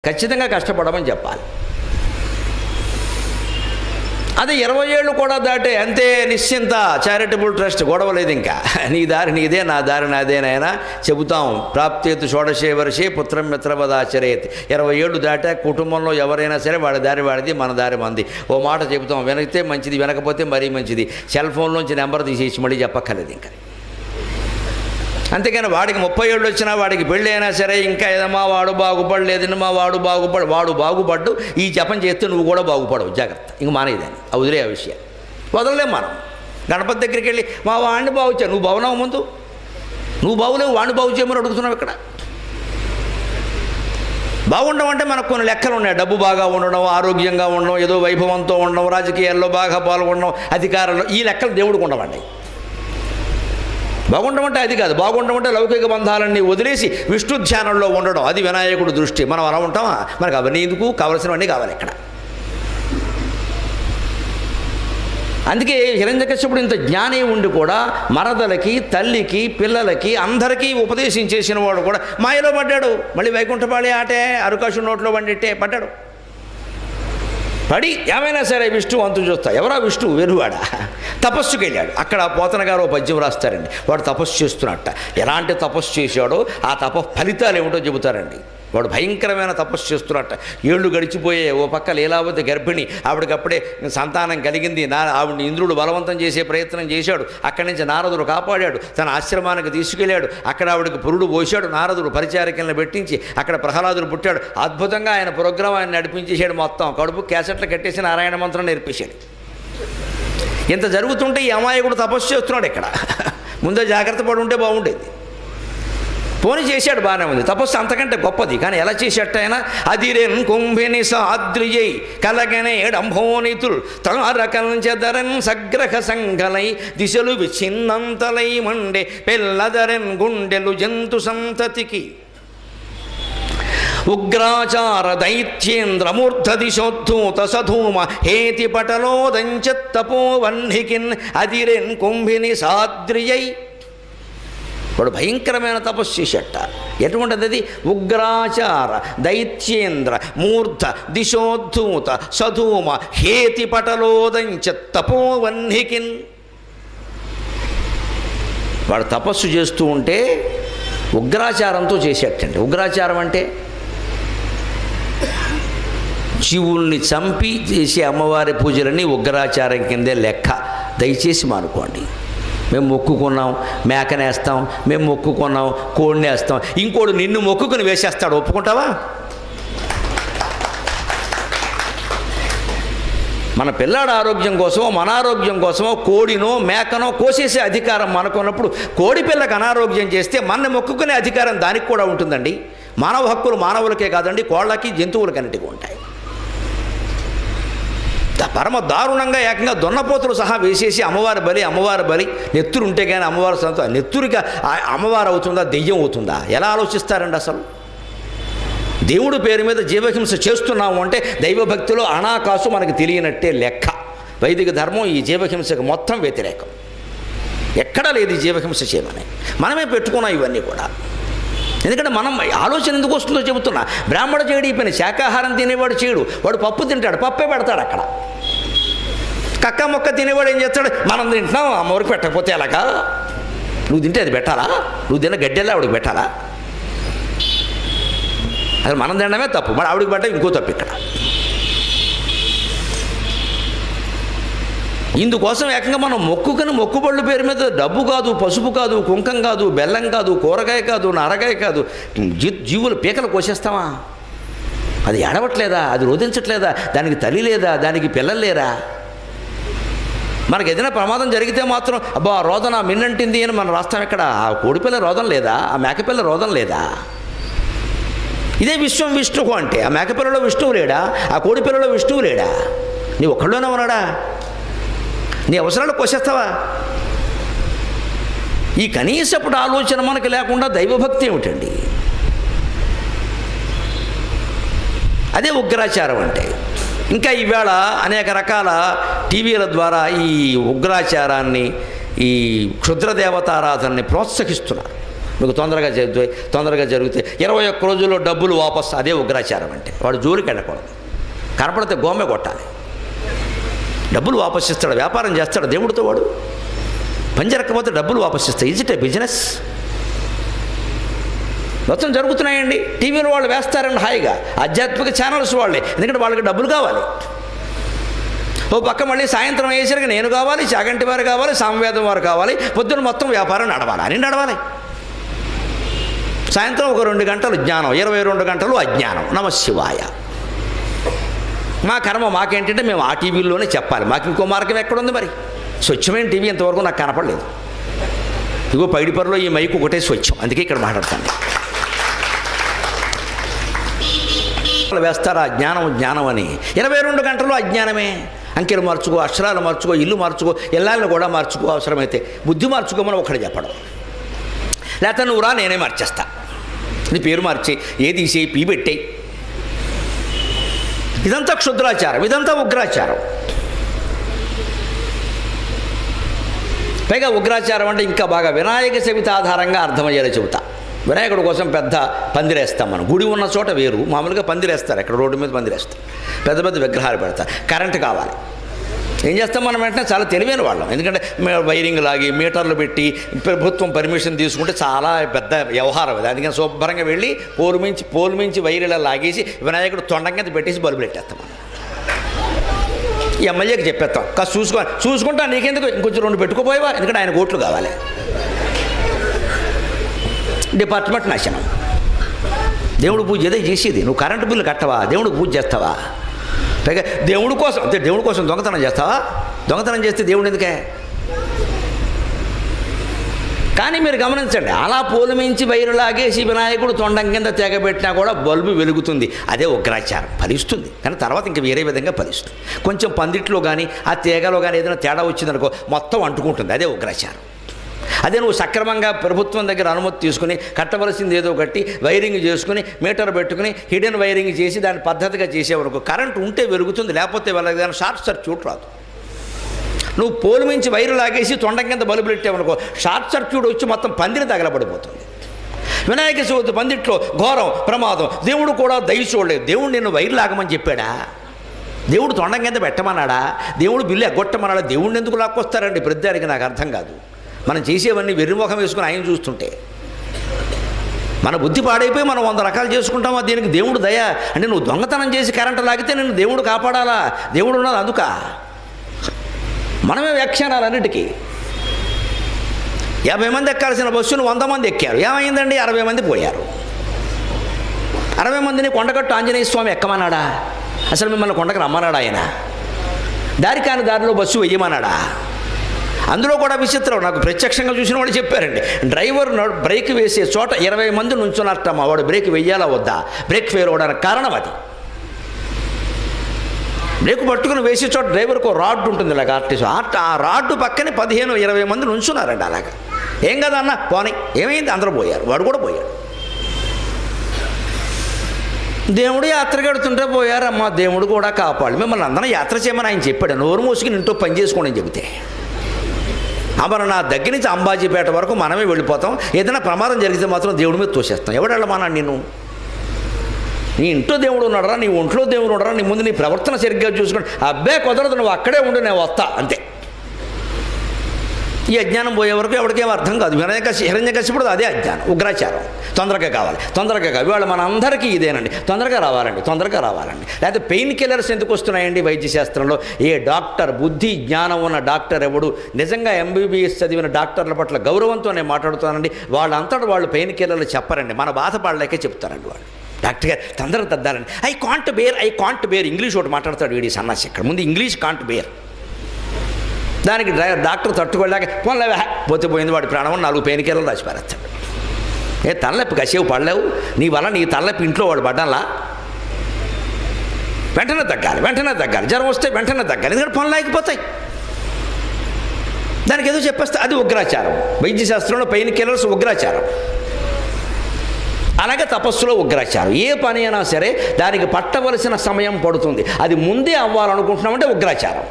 ఖచ్చితంగా కష్టపడమని చెప్పాలి. అదే 20 ఏళ్ళు కూడా దాటే అంతే నిశ్చింత చారిటబుల్ ట్రస్ట్, గొడవ లేదు ఇంకా. నీ దారి నీదే, నా దారి నాదేనైనా చెబుతాం. ప్రాప్తేతు షోడశే వర్షే పుత్రం మిత్రవదాచరేత్. 20 ఏళ్ళు దాటా కుటుంబంలో ఎవరైనా సరే వాడి దారి వాడిది, మన దారి మంది. ఓ మాట చెబుతాం, వినగితే మంచిది, వినకపోతే మరీ మంచిది. సెల్ ఫోన్లోంచి నెంబర్ తీసేసి మళ్ళీ చెప్పక్కర్లేదు ఇంకా. అంతేకాని వాడికి 30 ఏళ్ళు వచ్చినా వాడికి పెళ్ళి అయినా సరే ఇంకా ఏదమ్మా వాడు బాగుపడలేదమ్మా వాడు బాగుపడ్డు ఈ జపం చేస్తే నువ్వు కూడా బాగుపడవు, జాగ్రత్త, ఇంక మానేదాన్ని వదిలే ఆ విషయం వదలలేం మనం. గణపతి దగ్గరికి వెళ్ళి మా వాడిని బాగుచా, నువ్వు బాగున్నావు, ముందు నువ్వు బాగులేవు, వాడిని బాగు చేయమని అడుగుతున్నావు. ఇక్కడ బాగుండడం అంటే మనకు కొన్ని లెక్కలు ఉన్నాయి. డబ్బు బాగా ఉండడం, ఆరోగ్యంగా ఉండడం, ఏదో వైభవంతో ఉండడం, రాజకీయాల్లో బాగా పాల్గొనడం, అధికారంలో, ఈ లెక్కలు దేవుడికి ఉండవండి. బాగుండడం అంటే అది కాదు. బాగుండడం అంటే లౌకిక బంధాలన్నీ వదిలేసి విష్ణు ధ్యానంలో ఉండడం, అది వినాయకుడు దృష్టి. మనం అలా ఉంటామా? మనకు అవన్నీ ఎందుకు, కావలసినవన్నీ కావాలి ఇక్కడ. అందుకే హిరణ్యకశ్యపుడు ఇంత జ్ఞాని ఉండి కూడా మరదలకి, తల్లికి, పిల్లలకి, అందరికీ ఉపదేశం చేసిన వాడు కూడా మాయలో పడ్డాడు. మళ్ళీ వైకుంఠపాళి ఆటే అరుకాశు నోట్లో వండిట్టే పడ్డాడు. పడి ఏమైనా సరే విష్ణు అంతు చూస్తా. ఎవరా విష్ణు? వెలువాడ. తపస్సుకి వెళ్ళాడు. అక్కడ పోతన గారు ఓ పద్యం రాస్తారండి. వాడు తపస్సు చేస్తున్నట్ట. ఎలాంటి తపస్సు చేశాడో ఆ ఫలితాలు ఏమిటో చెబుతారండి. వాడు భయంకరమైన తపస్సు చేస్తున్నట్ట. ఏళ్ళు గడిచిపోయే. ఓ పక్క లీలావతి గర్భిణి, ఆవిడకప్పుడే సంతానం కలిగింది. ఆవిడని ఇంద్రుడు బలవంతం చేసే ప్రయత్నం చేశాడు. అక్కడి నుంచి నారదుడు కాపాడాడు, తన ఆశ్రమానికి తీసుకెళ్ళాడు. అక్కడ ఆవిడకి పురుడు పోశాడు. నారదుడు పరిచారికలను పెట్టించి అక్కడ ప్రహ్లాదుడు పుట్టాడు. అద్భుతంగా ఆయన ప్రోగ్రాం ఆయన నడిపించేశాడు. మొత్తం కడుపు క్యాసెట్లు కట్టేసి నారాయణ మంత్రం నేర్పించాడు. ఇంత జరుగుతుంటే ఈ అమాయకుడు తపస్సు చేస్తున్నాడు. ఇక్కడ ముందే జాగ్రత్త పడి ఉంటే బాగుండేది. పోని చేశాడు, బాగానే ఉంది. తపస్సు అంతకంటే గొప్పది. కానీ ఎలా చేసేట ఆయన? అదిరెన్ కుంభిని సాద్రియై కలగనే డంభోనితుల్ తారకంచెదరన్ సగ్రహ సంగలై దిశలు విచ్ఛిన్నంతలై మండే పెల్లదరెన్ గుండెలు జంతు సంతతికి ఉగ్రాచార దైత్యేంద్రమూర్ధ దిశోద్ధూత సధూమ హేతి పటలోదంచత్తపో వన్హికిన్ అదిరెన్ కుంభిని సాద్రియై. వాడు భయంకరమైన తపస్సు చేసేట. ఎటువంటిది అది? ఉగ్రాచార దైత్యేంద్ర మూర్ధ దిశోద్ధూత సధూమ హేతి పటలోదంచ తపోవన్హికిన్. వాడు తపస్సు చేస్తూ ఉంటే ఉగ్రాచారంతో చేసేటండి. ఉగ్రాచారం అంటే జీవుల్ని చంపి చేసే అమ్మవారి పూజలన్నీ ఉగ్రాచారం కిందే లెక్క. దయచేసి మానుకోండి. మేము మొక్కుకున్నాం మేకనేస్తాం, మేము మొక్కుకున్నాం కోడినేస్తాం, ఇంకోడు నిన్ను మొక్కుకుని వేసేస్తాడు, ఒప్పుకుంటావా? మన పిల్లాడు ఆరోగ్యం కోసమో మన ఆరోగ్యం కోసమో కోడినో మేకనో కోసేసే అధికారం మనకున్నప్పుడు కోడి పిల్లకి అనారోగ్యం చేస్తే మన మొక్కుకునే అధికారం దానికి కూడా ఉంటుందండి. మానవ హక్కులు మానవులకే కాదండి, కోళ్ళకి జంతువులకన్నిటికీ ఉంటాయి. పరమ దారుణంగా ఏకంగా దొన్నపోతులు సహా వేసేసి అమ్మవారి బలి నెత్తురు ఉంటే కానీ అమ్మవారి సంత నెత్తురిగా అమ్మవారు అవుతుందా, దెయ్యం అవుతుందా? ఎలా ఆలోచిస్తారండి అసలు? దేవుడి పేరు మీద జీవహింస చేస్తున్నాము అంటే దైవభక్తిలో అనాకాసు మనకు తెలియనట్టే లెక్క. వైదిక ధర్మం ఈ జీవహింసకు మొత్తం వ్యతిరేకం. ఎక్కడా లేదు ఈ జీవహింస చేయమని. మనమే పెట్టుకున్నాం ఇవన్నీ కూడా. ఎందుకంటే మనం ఆలోచన ఎందుకు వస్తుందో చెబుతున్నా. బ్రాహ్మణ చేయడు ఈ పని. శాకాహారం తినేవాడు చేయడు. వాడు పప్పు తింటాడు, పప్పే పెడతాడు అక్కడ. కక్క మొక్క తినేవాడు ఏం చేస్తాడు? మనం తింటున్నాం, అమ్మవారికి పెట్టకపోతే ఎలాగా? నువ్వు తింటే అది పెట్టాలా? నువ్వు తిన్న గడ్డెలా ఆవిడకి పెట్టాలా? అసలు మనం తినడమే తప్పు, మరి ఆవిడకి పెట్ట ఇంకో తప్పు ఇక్కడ. ఇందుకోసం ఏకంగా మనం మొక్కుకుని మొక్కుబళ్ళు పేరు మీద డబ్బు కాదు, పసుపు కాదు, కుంకం కాదు, బెల్లం కాదు, కూరగాయ కాదు, నరగాయ కాదు, జీవుల పీకలు కోసేస్తామా? అది ఏడవట్లేదా? అది రోధించట్లేదా? దానికి తల్లి లేదా? దానికి పిల్లలు లేరా? మనకు ఏదైనా ప్రమాదం జరిగితే మాత్రం అబ్బా రోదన మిన్నంటింది అని మనం రాస్తాం. ఇక్కడ ఆ కోడిపిల్ల రోదన లేదా? ఆ మేకపిల్ల రోదన లేదా? ఇదే విశ్వం విష్ణువు అంటే ఆ మేకపిల్లలో విష్ణువు లేడా? ఆ కోడిపిల్లలో విష్ణువు లేడా? నీ ఒక్కళ్ళలోనే ఉన్నాడా? నీ అవసరాలు కోసేస్తావా? ఈ కనీసప్పుడు ఆలోచన మనకు లేకుండా దైవభక్తి ఏమిటండి? అదే ఉగ్రాచారం అంటే. ఇంకా ఈవేళ అనేక రకాల టీవీల ద్వారా ఈ ఉగ్రాచారాన్ని, ఈ క్షుద్రదేవతారాధనని ప్రోత్సహిస్తున్నారు. మీకు తొందరగా జరిగితే 21 రోజుల్లో డబ్బులు వాపస్, అదే ఉగ్రాచారం అంటే. వాడు జోలికి వెళ్ళకూడదు, కనపడితే గోమె కొట్టాలి. డబ్బులు వాపస్ ఇస్తాడు, వ్యాపారం చేస్తాడు దేవుడితో వాడు. పని జరగకపోతే డబ్బులు వాపస్ ఇస్తాడు. Is it A business? మొత్తం జరుగుతున్నాయండి. టీవీలో వాళ్ళు వేస్తారండి హాయిగా, ఆధ్యాత్మిక ఛానల్స్ వాళ్ళే, ఎందుకంటే వాళ్ళకి డబ్బులు కావాలి. ఓ పక్క మళ్ళీ సాయంత్రం అయ్యేసరికి నేను కావాలి, చాగంటి వారు కావాలి, సామవేదం వారు కావాలి, పొద్దున్న మొత్తం వ్యాపారం నడవాలి, అని నడవాలి. సాయంత్రం ఒక 2 గంటలు జ్ఞానం, 22 గంటలు అజ్ఞానం. నమశివాయ. మా కర్మ మాకేంటంటే మేము ఆ టీవీలోనే చెప్పాలి, మాకు ఇంకో మార్గం ఎక్కడుంది మరి? స్వచ్ఛమైన టీవీ ఇంతవరకు నాకు కనపడలేదు. ఇగో పైడిపర్లో ఈ మైకు ఒకటే స్వచ్ఛం, అందుకే ఇక్కడ మాట్లాడతాను. వేస్తారా జ్ఞానం అని? 22 గంటలు అజ్ఞానమే. అంకెలు మార్చుకో, అక్షరాలు మార్చుకో, ఇల్లు మార్చుకో, ఇళ్ళని కూడా మార్చుకో, అవసరమైతే బుద్ధి మార్చుకోమని ఒకటి చెప్పడం. లేకపోతే నువ్వు రా నేనే మార్చేస్తా, నీ పేరు మార్చి ఏ తీసేయి, పీ పెట్టేయి. ఇదంతా క్షుద్రాచారం, ఇదంతా ఉగ్రాచారం. పైగా ఉగ్రాచారం అంటే ఇంకా బాగా వినాయక చవితి ఆధారంగా అర్థమయ్యేలా చెబుతా. వినాయకుడి కోసం పెద్ద పందిరేస్తాం మనం. గుడి ఉన్న చోట వేరు, మామూలుగా పందిరేస్తారు, ఎక్కడ రోడ్డు మీద పందిరేస్తారు, పెద్ద పెద్ద విగ్రహాలు పెడతారు. కరెంటు కావాలి, ఏం చేస్తాం మనం? వెంటనే చాలా తెలివైన వాళ్ళం, ఎందుకంటే వైరింగ్ లాగి మీటర్లు పెట్టి ప్రభుత్వం పర్మిషన్ తీసుకుంటే చాలా పెద్ద వ్యవహారం అది. అందుకని శుభ్రంగా వెళ్ళి పోలు మించి వైర్లా లాగేసి వినాయకుడు తొండం కింద పెట్టేసి బల్బులు పెట్టేస్తాం మనం. ఈ ఎమ్మెల్యేకి చెప్పేస్తాం, కాస్త చూసుకుంటా, నీకెందుకు ఇంకొంచెం 2 పెట్టుకోపోయావా, ఎందుకంటే ఆయన ఓట్లు కావాలి. డిపార్ట్మెంట్ నాశనం. దేవుడు పూజ ఏదో చేసేది, నువ్వు కరెంటు బిల్లు కట్టవా, దేవుడికి పూజ చేస్తావా? పైగా దేవుడి కోసం దొంగతనం చేస్తావా? దొంగతనం చేస్తే దేవుడు ఎందుకే? కానీ మీరు గమనించండి, అలా పోలు మించి వైరు లాగేసి వినాయకుడు తొండం కింద తెగబెట్టినా కూడా బల్బు వెలుగుతుంది, అదే ఉగ్రాచారం. ఫలిస్తుంది, కానీ తర్వాత ఇంకా వేరే విధంగా ఫలిస్తుంది. కొంచెం పందిట్లో కానీ ఆ తీగలో కానీ ఏదైనా తేడా వచ్చిందనుకో మొత్తం అంటుకుంటుంది, అదే ఉగ్రాచారం. అదే నువ్వు సక్రమంగా ప్రభుత్వం దగ్గర అనుమతి తీసుకుని కట్టవలసింది ఏదో కట్టి వైరింగ్ చేసుకుని మీటర్ పెట్టుకుని హిడెన్ వైరింగ్ చేసి దాన్ని పద్ధతిగా చేసేవరకు కరెంటు ఉంటే వెలుగుతుంది, లేకపోతే వెళ్ళదు. కానీ షార్ట్ సర్క్యూట్ రాదు. నువ్వు పోలు మించి వైరు లాగేసి తొండం కింద బల్బులు పెట్టావనుకో షార్ట్ సర్క్యూట్ వచ్చి మొత్తం పందిని తగలబడిపోతుంది. వినాయక చవితి పందిట్లో ఘోరం ప్రమాదం. దేవుడు కూడా దయ చూడలేదు. దేవుడు నిన్ను వైరు లాగమని చెప్పాడా? దేవుడు తొండం కింద పెట్టమన్నాడా? దేవుడు బిల్లు ఎగ్గొట్టమన్నాడా? దేవుడిని ఎందుకు లాక్కొస్తారండి ప్రతిదానికి? నాకు అర్థం కాదు. మనం చేసేవన్నీ వెర్రిముఖం వేసుకుని ఆయన చూస్తుంటే మన బుద్ధి పాడైపోయి మనం 100 రకాలు చేసుకుంటామా? దీనికి దేవుడు దయ అంటే నువ్వు దొంగతనం చేసి కరెంటు లాగితే నిన్ను దేవుడు కాపాడాలా? దేవుడు ఉన్నది అందుక. మనమే వ్యాఖ్యానాలు అన్నిటికీ. 50 మంది ఎక్కాల్సిన బస్సును 100 మంది ఎక్కారు. ఏమైందండి? 60 మంది పోయారు. 60 మందిని కొండగట్టు ఆంజనేయ స్వామి ఎక్కమన్నాడా? అసలు మిమ్మల్ని కొండకు రమ్మన్నాడా ఆయన? దారి కాని దారిలో బస్సు వెయ్యమన్నాడా? అందులో కూడా విచిత్రం, నాకు ప్రత్యక్షంగా చూసిన వాళ్ళు చెప్పారండి. డ్రైవర్ బ్రేక్ వేసే చోట 20 మంది నుంచున్నట్టమ్మా. వాడు బ్రేక్ వెయ్యాలా వద్దా? బ్రేక్ ఫెయిల్ అవడానికి కారణం అది. బ్రేక్ పట్టుకుని వేసే చోట డ్రైవర్కు రాడ్ ఉంటుంది, ఇలాగ ఆ రాడ్డు పక్కనే 15-20 మంది నుంచున్నారండి. అలాగా ఏం కదా అన్న పోనీ, ఏమైంది? అందరూ పోయారు, వాడు కూడా పోయాడు. దేవుడు యాత్ర కడుతుంటే పోయారమ్మా, దేవుడు కూడా కాపాడు. మిమ్మల్ని అందరం యాత్ర చేయమని ఆయన చెప్పాడు. నోరు మూసుకుని ఇంట్లో పని చేసుకోండి అని చెబితే అమరనాథ్ దగ్గర నుంచి అంబాజీపేట వరకు మనమే వెళ్ళిపోతాం. ఏదైనా ప్రమాదం జరిగితే మాత్రం దేవుడి మీద తోసేస్తాం. ఎవడు వెళ్ళమన్నాడు నిన్ను? నీ ఇంట్లో దేవుడు ఉన్నాడరా, నీ ఒంట్లో దేవుడు ఉన్నాడరా, నీ ముందు నీ ప్రవర్తన సరిగ్గా చూసుకోండి. అబ్బే కుదరదు, నువ్వు అక్కడే ఉండు, నేను వస్తా అంతే. ఈ అజ్ఞానం పోయే వరకు ఎవరికేం అర్థం కాదు. హిరణ్యకశిపుడు అదే అజ్ఞానం, ఉగ్రాచారం. తొందరగా కావాలి. ఇవాళ మన అందరికీ ఇదేనండి, తొందరగా రావాలండి. లేకపోతే పెయిన్ కిల్లర్స్ ఎందుకు వస్తున్నాయండి వైద్య శాస్త్రంలో? ఏ డాక్టర్, బుద్ధి జ్ఞానం ఉన్న డాక్టర్ ఎవడు నిజంగా ఎంబీబీఎస్ చదివిన డాక్టర్ల పట్ల గౌరవంతో నేను మాట్లాడుతానండి. వాళ్ళంతటా వాళ్ళు పెయిన్ కిల్లర్లు చెప్పరండి, మన బాధపడలేకే చెప్తారండి వాళ్ళు. డాక్టర్ గారు తొందరగా తద్దారండి. ఐ కాంట్ బేర్ ఇంగ్లీష్ ఒకటి మాట్లాడతాడు వీడి సన్నాసి. ఇక్కడ ముందు ఇంగ్లీష్ కాంట్ బేర్, దానికి డాక్టర్ తట్టుకోలేక పోతే పోయింది వాడి ప్రాణం 4 పెయిన్ కిల్లర్లు రాసి పారేస్తాడు. తలనొప్పి కసేవు పడలేవు, నీ వల్ల నీ తలనొప్పి ఇంట్లో వాడు పడ్డాలా? వెంటనే తగ్గాలి. జ్వరం వస్తే వెంటనే తగ్గాలి, ఎందుకంటే పనులు లేకపోతాయి. దానికి ఏదో చెప్పేస్తే అది ఉగ్రాచారం. వైద్య శాస్త్రంలో పెయిన్ కిల్లర్స్ ఉగ్రాచారం. అలాగే తపస్సులో ఉగ్రాచారం. ఏ పని అయినా సరే దానికి పట్టవలసిన సమయం పడుతుంది, అది ముందే అవ్వాలనుకుంటున్నామంటే ఉగ్రాచారం.